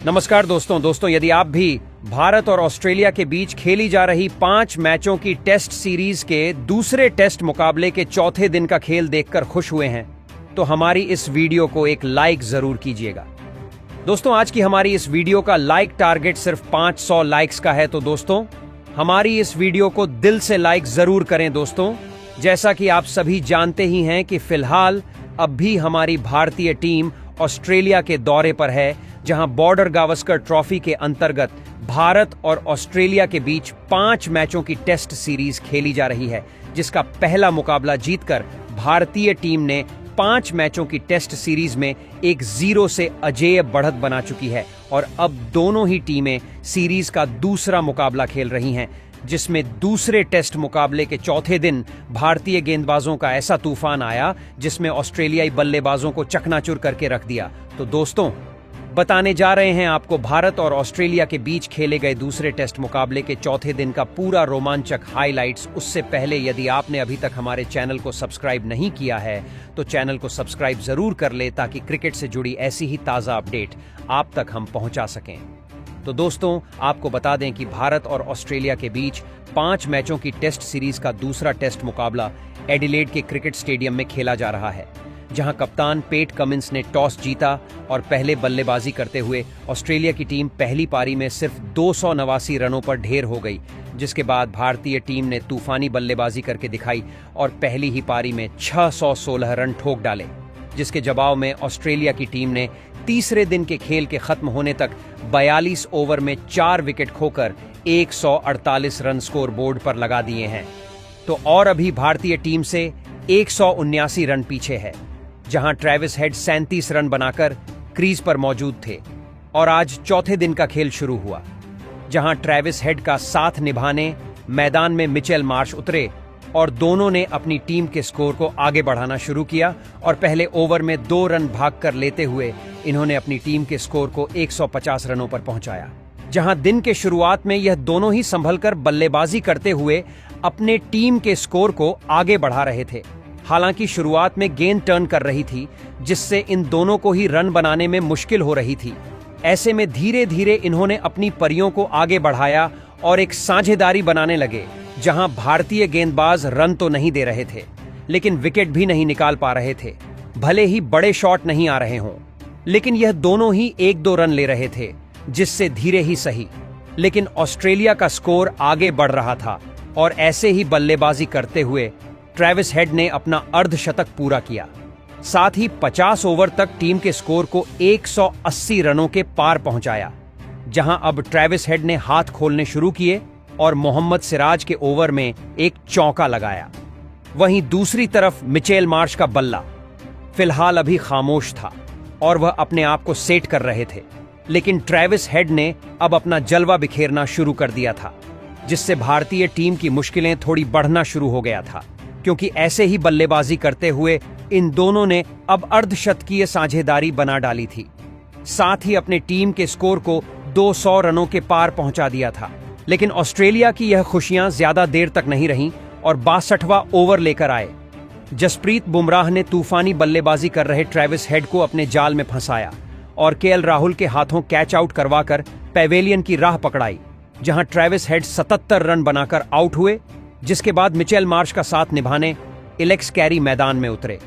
नमस्कार दोस्तों यदि आप भी भारत और ऑस्ट्रेलिया के बीच खेली जा रही 5 मैचों की टेस्ट सीरीज के दूसरे टेस्ट मुकाबले के चौथे दिन का खेल देखकर खुश हुए हैं तो हमारी इस वीडियो को एक लाइक जरूर कीजिएगा। दोस्तों आज की हमारी इस वीडियो का लाइक टारगेट सिर्फ 500 लाइक्स का है, तो दोस्तों हमारी इस वीडियो को दिल से लाइक जरूर करें। दोस्तों जैसा कि आप सभी जानते ही हैं कि फिलहाल अब भी हमारी भारतीय टीम ऑस्ट्रेलिया के दौरे पर है, जहां बॉर्डर गावस्कर ट्रॉफी के अंतर्गत भारत और ऑस्ट्रेलिया के बीच 5 मैचों की टेस्ट सीरीज खेली जा रही है, जिसका पहला मुकाबला जीतकर भारतीय टीम ने 5 मैचों की टेस्ट सीरीज में एक 0 से अजेय बढ़त बना चुकी है और अब दोनों ही टीमें सीरीज का दूसरा मुकाबला खेल रही हैं, जिसमें दूसरे टेस्ट मुकाबले के चौथे दिन भारतीय गेंदबाजों का ऐसा तूफान आया जिसमें ऑस्ट्रेलियाई बल्लेबाजों को चकनाचूर करके रख दिया। तो दोस्तों बताने जा रहे हैं आपको भारत और ऑस्ट्रेलिया के बीच खेले गए दूसरे टेस्ट मुकाबले के चौथे दिन का पूरा रोमांचक हाइलाइट्स। उससे पहले यदि आपने अभी तक हमारे चैनल को सब्सक्राइब नहीं किया है तो चैनल को सब्सक्राइब जरूर कर ले, ताकि क्रिकेट से जुड़ी ऐसी ही ताज़ा अपडेट आप तक हम पहुंचा सकें। तो दोस्तों आपको बता दें कि भारत और ऑस्ट्रेलिया के बीच 5 मैचों की टेस्ट सीरीज का दूसरा टेस्ट मुकाबला एडिलेड के क्रिकेट स्टेडियम में खेला जा रहा है, जहां कप्तान पेट कमिंस ने टॉस जीता और पहले बल्लेबाजी करते हुए ऑस्ट्रेलिया की टीम पहली पारी में सिर्फ 289 रनों पर ढेर हो गई, जिसके बाद भारतीय टीम ने तूफानी बल्लेबाजी करके दिखाई और पहली ही पारी में 616 रन ठोक डाले, जिसके जवाब में ऑस्ट्रेलिया की टीम ने तीसरे दिन के खेल के खत्म होने तक 42 ओवर में 4 विकेट खोकर 148 रन स्कोर बोर्ड पर लगा दिए हैं। तो और अभी भारतीय टीम से 179 रन पीछे है, जहां ट्रेविस हेड 37 रन बनाकर क्रीज पर मौजूद थे। और आज चौथे दिन का खेल शुरू हुआ, जहां ट्रेविस हेड का साथ निभाने मैदान में मिचेल मार्श उतरे और दोनों ने अपनी टीम के स्कोर को आगे बढ़ाना शुरू किया और पहले ओवर में 2 रन भागकर लेते हुए इन्होंने अपनी टीम के स्कोर को 150 रनों पर पहुंचाया। जहां दिन के शुरुआत में यह दोनों ही संभलकर बल्लेबाजी करते हुए अपने टीम के स्कोर को आगे बढ़ा रहे थे। हालांकि शुरुआत में गेंद टर्न कर रही थी, जिससे इन दोनों को ही रन बनाने में मुश्किल हो रही थी। ऐसे में धीरे धीरे इन्होंने अपनी परियों को आगे बढ़ाया और एक साझेदारी बनाने लगे, जहां भारतीय गेंदबाज रन तो नहीं दे रहे थे, लेकिन विकेट भी नहीं निकाल पा रहे थे। भले ही बड़े शॉट नहीं आ रहे हों, लेकिन यह दोनों ही 1-2 रन ले रहे थे, जिससे धीरे ही सही, लेकिन ऑस्ट्रेलिया का स्कोर आगे बढ़ रहा था। और ऐसे ही बल्लेबाजी करते हुए ट्रेविस हेड ने अपना अर्धशतक पूरा किया। साथ ही 50 ओवर तक टीम के स्कोर को 180 रनों के पार पहुंचाया, जहां अब ट्रेविस हेड ने हाथ खोलने शुरू किए और मोहम्मद सिराज के ओवर में एक चौका लगाया। वहीं दूसरी तरफ मिचेल मार्श का बल्ला फिलहाल अभी खामोश था और वह अपने आप को सेट कर रहे थे, लेकिन ट्रेविस हेड ने अब अपना जलवा बिखेरना शुरू कर दिया था, जिससे भारतीय टीम की मुश्किलें थोड़ी बढ़ना शुरू हो गया था, क्योंकि ऐसे ही बल्लेबाजी करते हुए इन दोनों ने अब अर्धशतकीय साझेदारी बना डाली थी। साथ ही अपने टीम के स्कोर को 200 रनों के पार पहुंचा दिया था। लेकिन ऑस्ट्रेलिया की यह खुशियां ज्यादा देर तक नहीं रहीं और 62वां ओवर लेकर आए। जसप्रीत बुमराह ने तूफानी बल्लेबाजी कर रहे ट्रेविस हेड को अपने जाल में फंसाया और केएल राहुल के हाथों कैच आउट करवाकर पैवेलियन की राह पकड़ाई, जहां ट्रेविस हेड 77 रन बनाकर आउट हुए, जिसके बाद मिचेल मार्श का साथ निभाने एलेक्स कैरी मैदान में उतरे।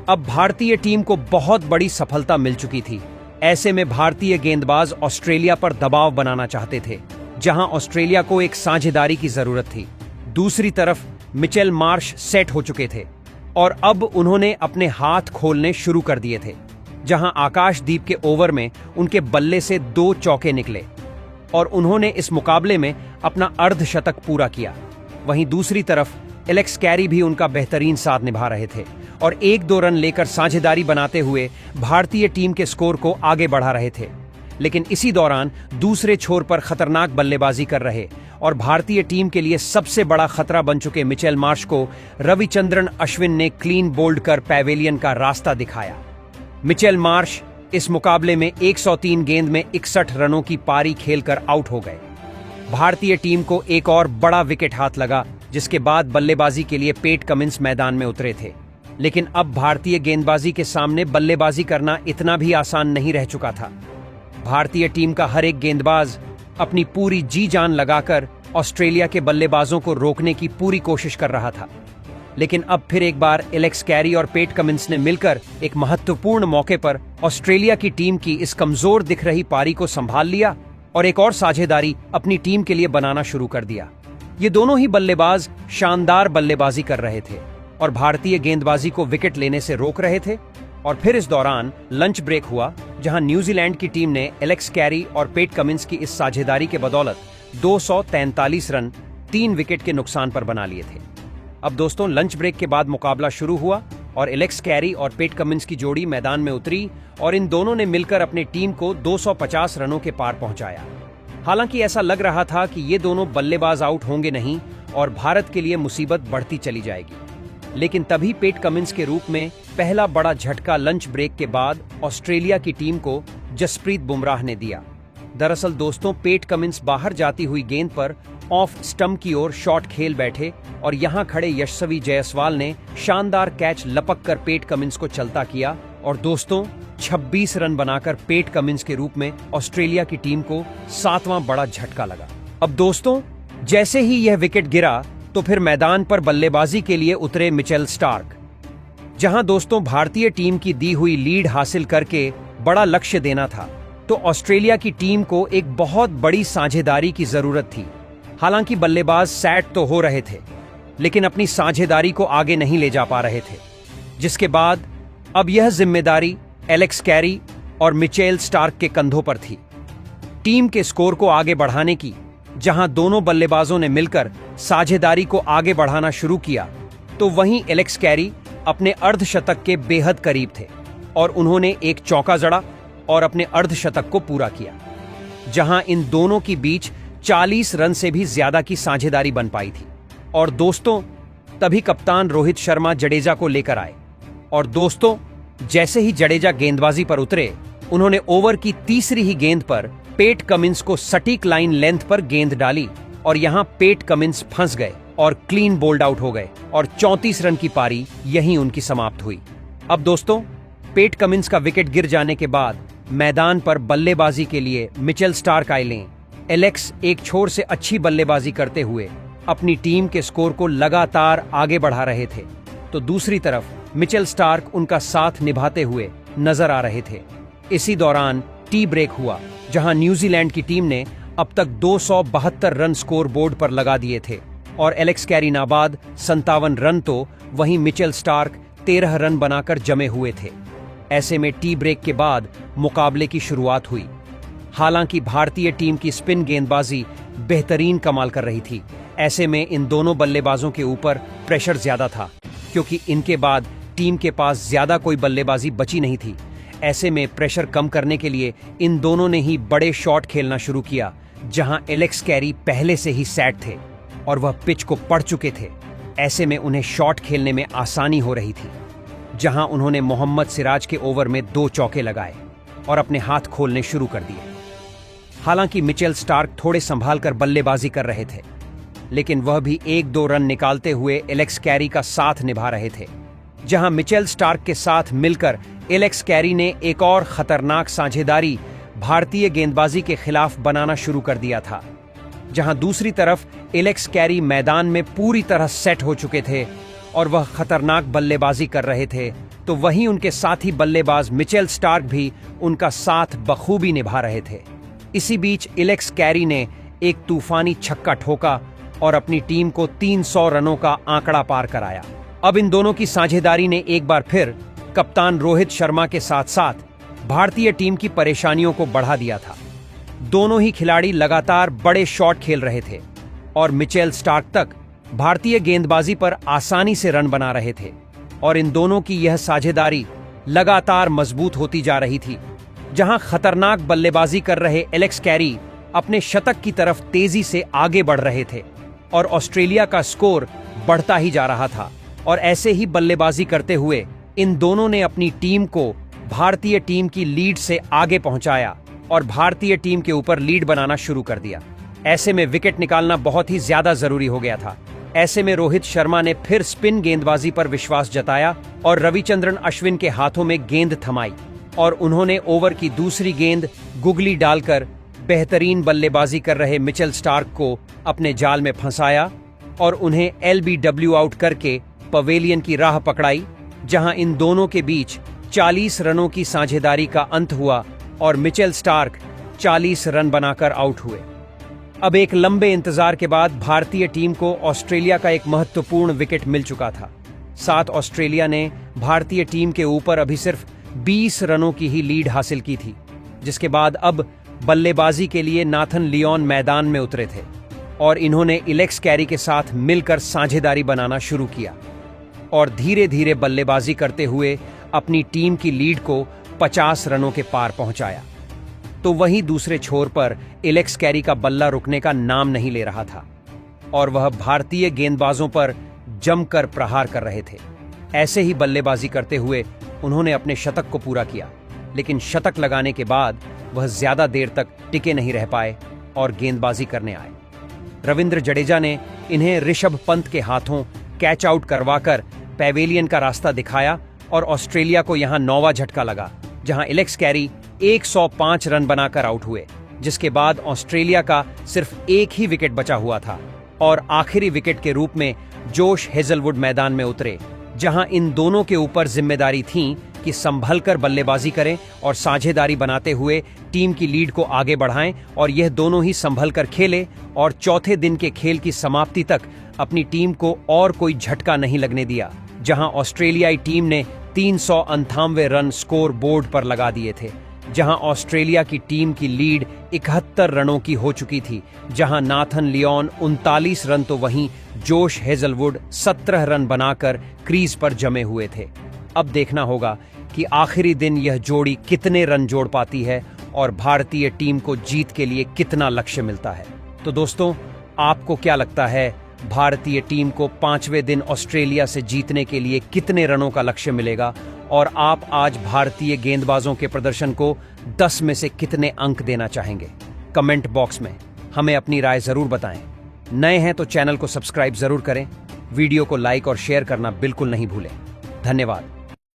अब भारतीय टीम को बहुत बड़ी सफलता मिल चुकी थी। ऐसे में भारतीय गेंदबाज ऑस्ट्रेलिया पर दबाव बनाना चाहते थे, जहां ऑस्ट्रेलिया को एक साझेदारी की जरूरत थी। दूसरी तरफ मिचेल मार्श सेट हो चुके थे और अब उन्होंने अपने हाथ खोलने शुरू कर दिए थे, जहां आकाशदीप के ओवर में उनके बल्ले से 2 चौके निकले और उन्होंने इस मुकाबले में अपना अर्धशतक पूरा किया। वहीं दूसरी तरफ एलेक्स कैरी भी उनका बेहतरीन साथ निभा रहे थे और 1-2 रन लेकर साझेदारी बनाते हुए भारतीय टीम के स्कोर को आगे बढ़ा रहे थे। लेकिन इसी दौरान दूसरे छोर पर खतरनाक बल्लेबाजी कर रहे और भारतीय टीम के लिए सबसे बड़ा खतरा बन चुके मिचेल मार्श को रविचंद्रन अश्विन ने क्लीन बोल्ड कर पैवेलियन का रास्ता दिखाया। मिचेल मार्श इस मुकाबले में 103 गेंद में 61 रनों की पारी खेलकर आउट हो गए। भारतीय टीम को एक और बड़ा विकेट हाथ लगा, जिसके बाद बल्लेबाजी के लिए पेट कमिंस मैदान में उतरे थे। लेकिन अब भारतीय गेंदबाजी के सामने बल्लेबाजी करना इतना भी आसान नहीं रह चुका था। भारतीय टीम का हर एक गेंदबाज अपनी पूरी जी जान लगाकर ऑस्ट्रेलिया के बल्लेबाजों को रोकने की पूरी कोशिश कर रहा था। लेकिन अब फिर एक बार एलेक्स कैरी और पेट कमिंस ने मिलकर एक महत्वपूर्ण मौके पर ऑस्ट्रेलिया की टीम की इस कमजोर दिख रही पारी को संभाल लिया और एक और साझेदारी अपनी टीम के लिए बनाना शुरू कर दिया। ये दोनों ही बल्लेबाज शानदार बल्लेबाजी कर रहे थे और भारतीय गेंदबाजी को विकेट लेने से रोक रहे थे। और फिर इस दौरान लंच ब्रेक हुआ, जहां न्यूजीलैंड की टीम ने एलेक्स कैरी और पेट कमिंस की इस साझेदारी के बदौलत 243 रन 3 विकेट के नुकसान पर बना लिए थे। अब दोस्तों, लंच ब्रेक के बाद मुकाबला शुरू हुआ और एलेक्स कैरी और पेट कमिंस की जोड़ी मैदान में उतरी और इन दोनों ने मिलकर अपनी टीम को 250 रनों के पार पहुंचाया। हालांकि ऐसा लग रहा था कि ये दोनों बल्लेबाज आउट होंगे नहीं और भारत के लिए मुसीबत बढ़ती चली जाएगी। लेकिन तभी पेट कमिंस के रूप में पहला बड़ा झटका लंच ब्रेक के बाद ऑस्ट्रेलिया की टीम को जसप्रीत बुमराह ने दिया। दरअसल दोस्तों, पेट कमिंस बाहर जाती हुई गेंद पर ऑफ स्टंप की ओर शॉट खेल बैठे और यहां खड़े यशस्वी जायसवाल ने शानदार कैच लपक कर पेट कमिंस को चलता किया और दोस्तों 26 रन बनाकर पेट कमिंस के रूप में ऑस्ट्रेलिया की टीम को 7वां बड़ा झटका लगा। अब दोस्तों, जैसे ही यह विकेट गिरा तो फिर मैदान पर बल्लेबाजी के लिए उतरे मिचेल स्टार्क। जहां दोस्तों भारतीय टीम की दी हुई लीड हासिल करके बड़ा लक्ष्य देना था, तो ऑस्ट्रेलिया की टीम को एक बहुत बड़ी साझेदारी की जरूरत थी। हालांकि बल्लेबाज सेट तो हो रहे थे, लेकिन अपनी साझेदारी को आगे नहीं ले जा पा रहे थे, जिसके बाद अब यह जिम्मेदारी एलेक्स कैरी और मिचेल स्टार्क के कंधों पर थी, टीम के स्कोर को आगे बढ़ाने की। जहां दोनों बल्लेबाजों ने मिलकर साझेदारी को आगे बढ़ाना शुरू किया, तो वहीं एलेक्स कैरी अपने अर्धशतक के बेहद करीब थे और उन्होंने एक चौका जड़ा और अपने अर्धशतक को पूरा किया। जहां इन दोनों के बीच 40 रन से भी ज्यादा की साझेदारी बन पाई थी। और दोस्तों, तभी कप्तान रोहित शर्मा जडेजा को लेकर आए और दोस्तों, जैसे ही जडेजा गेंदबाजी पर उतरे, उन्होंने ओवर की तीसरी ही गेंद पर पेट कमिंस को सटीक लाइन लेंथ पर गेंद डाली और यहां पेट कमिंस फंस गए और क्लीन बोल्ड आउट हो गए और 34 रन की पारी यहीं उनकी समाप्त हुई। अब दोस्तों, पेट कमिंस का विकेट गिर जाने के बाद मैदान पर बल्लेबाजी के लिए मिचेल स्टार्क आए। एलेक्स एक छोर से अच्छी बल्लेबाजी करते हुए अपनी टीम के स्कोर को लगातार आगे बढ़ा रहे थे, तो दूसरी तरफ मिचेल स्टार्क उनका साथ निभाते हुए नजर आ रहे थे। इसी दौरान टी ब्रेक हुआ, जहां न्यूजीलैंड की टीम ने अब तक 272 रन स्कोर बोर्ड पर लगा दिए थे और एलेक्स कैरी नाबाद 57 रन, तो वहीं मिचेल स्टार्क 13 रन बनाकर जमे हुए थे। ऐसे में टी ब्रेक के बाद मुकाबले की शुरुआत हुई। हालांकि भारतीय टीम की स्पिन गेंदबाजी बेहतरीन कमाल कर रही थी। ऐसे में इन दोनों बल्लेबाजों के ऊपर प्रेशर ज्यादा था, क्योंकि इनके बाद टीम के पास ज्यादा कोई बल्लेबाजी बची नहीं थी। ऐसे में प्रेशर कम करने के लिए इन दोनों ने ही बड़े शॉट खेलना शुरू किया, जहां एलेक्स कैरी पहले से ही सेट थे और वह पिच को पढ़ चुके थे। ऐसे में उन्हें शॉट खेलने में आसानी हो रही थी, जहां उन्होंने मोहम्मद सिराज के ओवर में 2 चौके लगाए और अपने हाथ खोलने शुरू कर दिए। हालांकि मिचेल स्टार्क थोड़े संभाल कर बल्लेबाजी कर रहे थे, लेकिन वह भी 1-2 रन निकालते हुए एलेक्स कैरी का साथ निभा रहे थे। जहां मिचेल स्टार्क के साथ मिलकर एलेक्स कैरी ने एक और खतरनाक साझेदारी भारतीय गेंदबाजी के खिलाफ बनाना शुरू कर दिया था। जहां दूसरी तरफ एलेक्स कैरी मैदान में पूरी तरह सेट हो चुके थे और वह खतरनाक बल्लेबाजी कर रहे थे, तो वहीं उनके साथी बल्लेबाज मिचेल स्टार्क भी उनका साथ बखूबी निभा रहे थे। इसी बीच एलेक्स कैरी ने एक तूफानी छक्का ठोका और अपनी टीम को 300 रनों का आंकड़ा पार कराया। अब इन दोनों की साझेदारी ने एक बार फिर कप्तान रोहित शर्मा के साथ साथ भारतीय टीम की परेशानियों को बढ़ा दिया था। दोनों ही खिलाड़ी लगातार बड़े शॉट खेल रहे थे और मिचेल स्टार्क तक भारतीय गेंदबाजी पर आसानी से रन बना रहे थे और इन दोनों की यह साझेदारी लगातार मजबूत होती जा रही थी। जहां खतरनाक बल्लेबाजी कर रहे एलेक्स कैरी अपने शतक की तरफ तेजी से आगे बढ़ रहे थे और ऑस्ट्रेलिया का स्कोर बढ़ता ही जा रहा था। और ऐसे ही बल्लेबाजी करते हुए इन दोनों ने अपनी टीम को भारतीय टीम की लीड से आगे पहुंचाया और भारतीय टीम के ऊपर लीड बनाना शुरू कर दिया। ऐसे में विकेट निकालना बहुत ही ज्यादा जरूरी हो गया था। ऐसे में रोहित शर्मा ने फिर स्पिन गेंदबाजी पर विश्वास जताया और रविचंद्रन अश्विन के हाथों में गेंद थमाई और उन्होंने ओवर की दूसरी गेंद गुगली डालकर बेहतरीन बल्लेबाजी कर रहे मिचेल स्टार्क को अपने जाल में फंसाया और उन्हें LBW आउट करके पवेलियन की राह पकड़ाई, जहां इन दोनों के बीच 40 रनों की साझेदारी का अंत हुआ और मिचेल स्टार्क 40 रन बनाकर आउट हुए। अब एक लंबे इंतजार के बाद भारतीय टीम को ऑस्ट्रेलिया का एक महत्वपूर्ण विकेट मिल चुका था। साथ ऑस्ट्रेलिया ने भारतीय टीम के ऊपर अभी सिर्फ 20 रनों की ही लीड हासिल की थी, जिसके बाद अब बल्लेबाजी के लिए नाथन लियोन मैदान में उतरे थे और इन्होंने एलेक्स कैरी के साथ मिलकर साझेदारी बनाना शुरू किया और धीरे धीरे बल्लेबाजी करते हुए अपनी टीम की लीड को 50 रनों के पार पहुंचाया। तो वहीं दूसरे छोर पर एलेक्स कैरी का बल्ला रुकने का नाम नहीं ले रहा था और वह भारतीय गेंदबाजों पर जमकर प्रहार कर रहे थे। ऐसे ही बल्लेबाजी करते हुए उन्होंने अपने शतक को पूरा किया, लेकिन शतक लगाने के बाद वह ज्यादा देर तक टिके नहीं रह पाए और गेंदबाजी करने आए। रविंद्र जडेजा ने इन्हें ऋषभ पंत के हाथों कैच आउट करवाकर पैवेलियन का रास्ता दिखाया और ऑस्ट्रेलिया को यहां 9वां झटका लगा, जहां एलेक्स कैरी 105 रन बनाकर आउट हुए, जिसके बाद ऑस्ट्रेलिया का सिर्फ एक ही विकेट बचा हुआ था और आखिरी विकेट के रूप में जोश हेजलवुड मैदान में उतरे, जहां इन दोनों के ऊपर जिम्मेदारी थी कि संभलकर बल्लेबाजी करें और साझेदारी बनाते हुए टीम की लीड को आगे बढ़ाएं और यह दोनों ही संभलकर खेले और चौथे दिन के खेल की समाप्ति तक अपनी टीम को और कोई झटका नहीं लगने दिया, जहां ऑस्ट्रेलियाई टीम ने 398 रन स्कोर बोर्ड पर लगा दिए थे, जहां ऑस्ट्रेलिया की टीम की लीड 71 रनों की हो चुकी थी, जहां नाथन लियोन 39 रन तो वहीं जोश हेजलवुड 17 रन बनाकर क्रीज पर जमे हुए थे। अब देखना होगा कि आखिरी दिन यह जोड़ी कितने रन जोड़ पाती है और भारतीय टीम को जीत के लिए कितना लक्ष्य मिलता है। तो दोस्तों, आपको क्या लगता है भारतीय टीम को 5वें दिन ऑस्ट्रेलिया से जीतने के लिए कितने रनों का लक्ष्य मिलेगा और आप आज भारतीय गेंदबाजों के प्रदर्शन को 10 में से कितने अंक देना चाहेंगे? कमेंट बॉक्स में हमें अपनी राय जरूर बताएं। नए हैं तो चैनल को सब्सक्राइब जरूर करें, वीडियो को लाइक और शेयर करना बिल्कुल नहीं भूलें। धन्यवाद।